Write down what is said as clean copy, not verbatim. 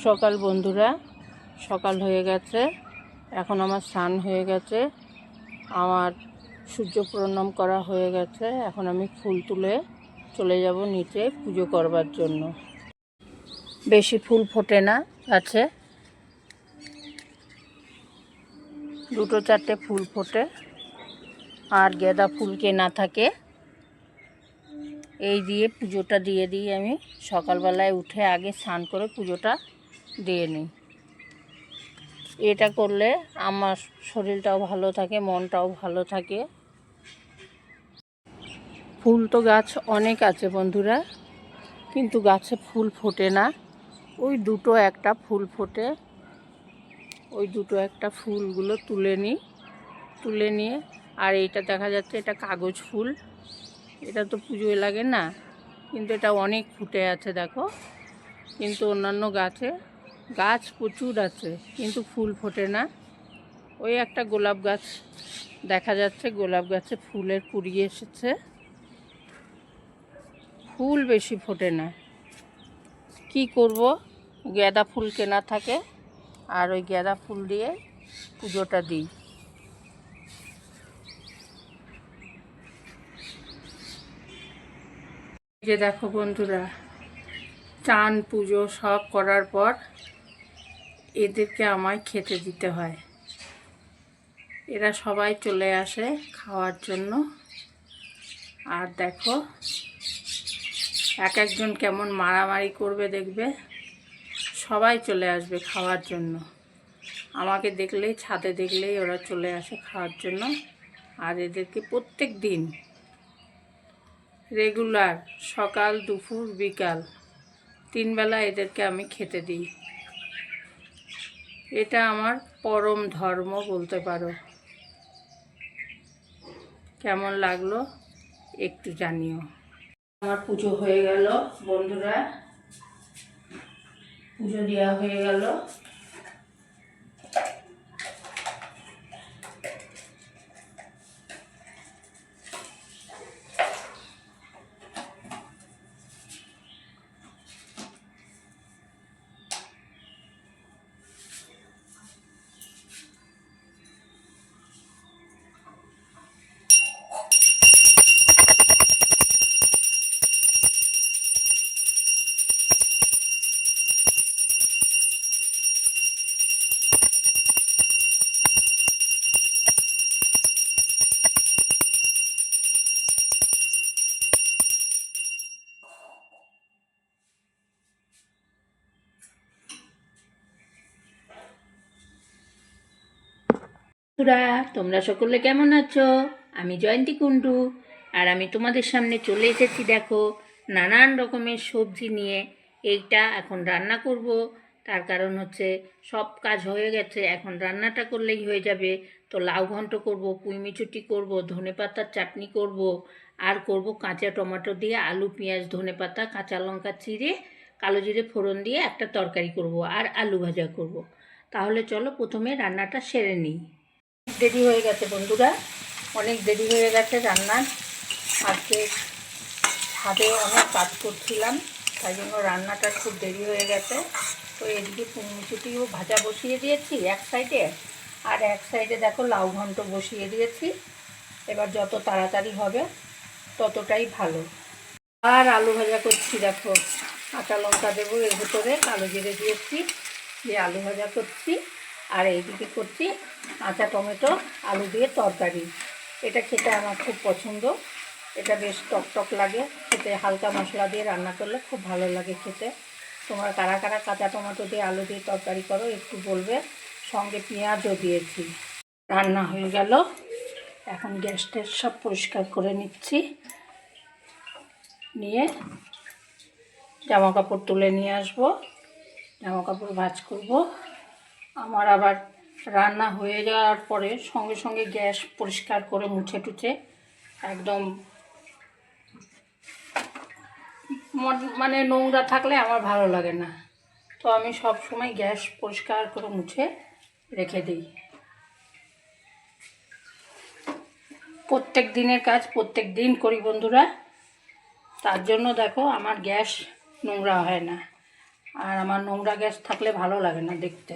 সকাল বন্ধুরা, সকাল হয়ে গেছে। এখন আমার স্নান হয়ে গেছে, আমার সূর্য প্রণাম করা হয়ে গেছে। এখন আমি ফুল তুলে চলে যাব নিচে পুজো করবার জন্য। বেশি ফুল ফোটে না গাছে, 2-4টে ফুল ফোটে, আর গাঁদা ফুল কেনা থাকে। এই দিয়ে পুজোটা দিয়ে দিই আমি। সকালবেলায় উঠে আগে স্নান করে পুজোটা দিয়ে নিই। এটা করলে আমার শরীরটাও ভালো থাকে, মনটাও ভালো থাকে। ফুল তো গাছ অনেক আছে বন্ধুরা, কিন্তু গাছে ফুল ফোটে না। ওই 2-1টা ফুল ফোটে, ওই 2-1টা ফুলগুলো তুলে নিয়ে আর এইটা দেখা যাচ্ছে এটা কাগজ ফুল। এটা তো পুজোয় লাগে না, কিন্তু এটা অনেক ফুটে আছে দেখো। কিন্তু অন্যান্য গাছ প্রচুর আছে, কিন্তু ফুল ফোটে না। ওই একটা গোলাপ গাছ দেখা যাচ্ছে, গোলাপ গাছে ফুলের কুড়ি এসেছে, ফুল বেশি ফোটে না। কি করব, গাঁদা ফুল কেনা থাকে, আর ওই গাঁদা ফুল দিয়ে পুজোটা দিই। যে দেখো বন্ধুরা, চান পুজো সব করার পর এদেরকে আমায় খেতে দিতে হয়। এরা সবাই চলে আসে খাওয়ার জন্য। আর দেখো এক একজন কেমন মারামারি করবে দেখবে, সবাই চলে আসবে খাওয়ার জন্য। আমাকে দেখলেই, ছাদে দেখলেই ওরা চলে আসে খাওয়ার জন্য। আর এদেরকে প্রত্যেক দিন রেগুলার সকাল, দুপুর, বিকাল 3 বেলা এদেরকে আমি খেতে দিই। এটা আমার পরম ধর্ম বলতে পারো। কেমন লাগলো একটু জানিও। আমার পুজো হয়ে গেল বন্ধুরা, পুজো দেওয়া হয়ে গেল। তোমরা সকলে কেমন আছো? আমি জয়ন্তী কুণ্ডু, আর আমি তোমাদের সামনে চলে এসেছি দেখো নানান রকমের সবজি নিয়ে। এইটা এখন রান্না করব, তার কারণ হচ্ছে সব কাজ হয়ে গেছে, এখন রান্নাটা করলেই হয়ে যাবে। তো লাউ ঘন্ট করব, পুঁইমিচুটি করব, ধনেপাতার চাটনি করব, আর করব কাঁচা টমেটো দিয়ে আলু, পেঁয়াজ, ধনেপাতা, কাঁচা লঙ্কা চিড়ে কালো জিরে ফোড়ন দিয়ে একটা তরকারি করব, আর আলু ভাজা করব। তাহলে চলো প্রথমে রান্নাটা সেরে নিই। দেরি হয়ে গেছে বন্ধুরা, অনেক দেরি হয়ে গেছে রান্নার। আজকে ছাদে অনেক কাজ করছিলাম, তাই জন্য রান্নাটা খুব দেরি হয়ে গেছে। তো এদিকে পুঁইমিচুটিও ভাজা বসিয়ে দিয়েছি এক সাইডে, আর এক সাইডে দেখো লাউ ঘন্ট বসিয়ে দিয়েছি। এবার যত তাড়াতাড়ি হবে ততটাই ভালো। আর আলু ভাজা করছি দেখো, কাঁচা লঙ্কা দেবো এর ভেতরে, কালো জিরে দিয়েছি, দিয়ে আলু ভাজা করছি। আর এইদিকে করছি কাঁচা টমেটো আলু দিয়ে তরকারি। এটা খেতে আমার খুব পছন্দ, এটা বেশ টক লাগে খেতে, হালকা মশলা দিয়ে রান্না করলে খুব ভালো লাগে খেতে। তোমরা কারা কারা কাঁচা টমেটো দিয়ে আলু দিয়ে তরকারি করো একটু বলবে। সঙ্গে পেঁয়াজও দিয়েছি। রান্না হয়ে গেল, এখন গ্যাসটা সব পরিষ্কার করে নিচ্ছি, নিয়ে জামা কাপড় তুলে নিয়ে আসবো, জামা কাপড় ভাঁজ করব। আমার আবার রান্না হয়ে যাওয়ার পরে সঙ্গে সঙ্গে গ্যাস পরিষ্কার করে মুছে টুছে একদম, মানে নোংরা থাকলে আমার ভালো লাগে না। তো আমি সব সময় গ্যাস পরিষ্কার করে মুছে রেখে দিই। প্রত্যেক দিনের কাজ প্রত্যেক দিন করি বন্ধুরা, তার জন্য দেখো আমার গ্যাস নোংরা হয় না। আর আমার নোংরা গ্যাস থাকলে ভালো লাগে না দেখতে।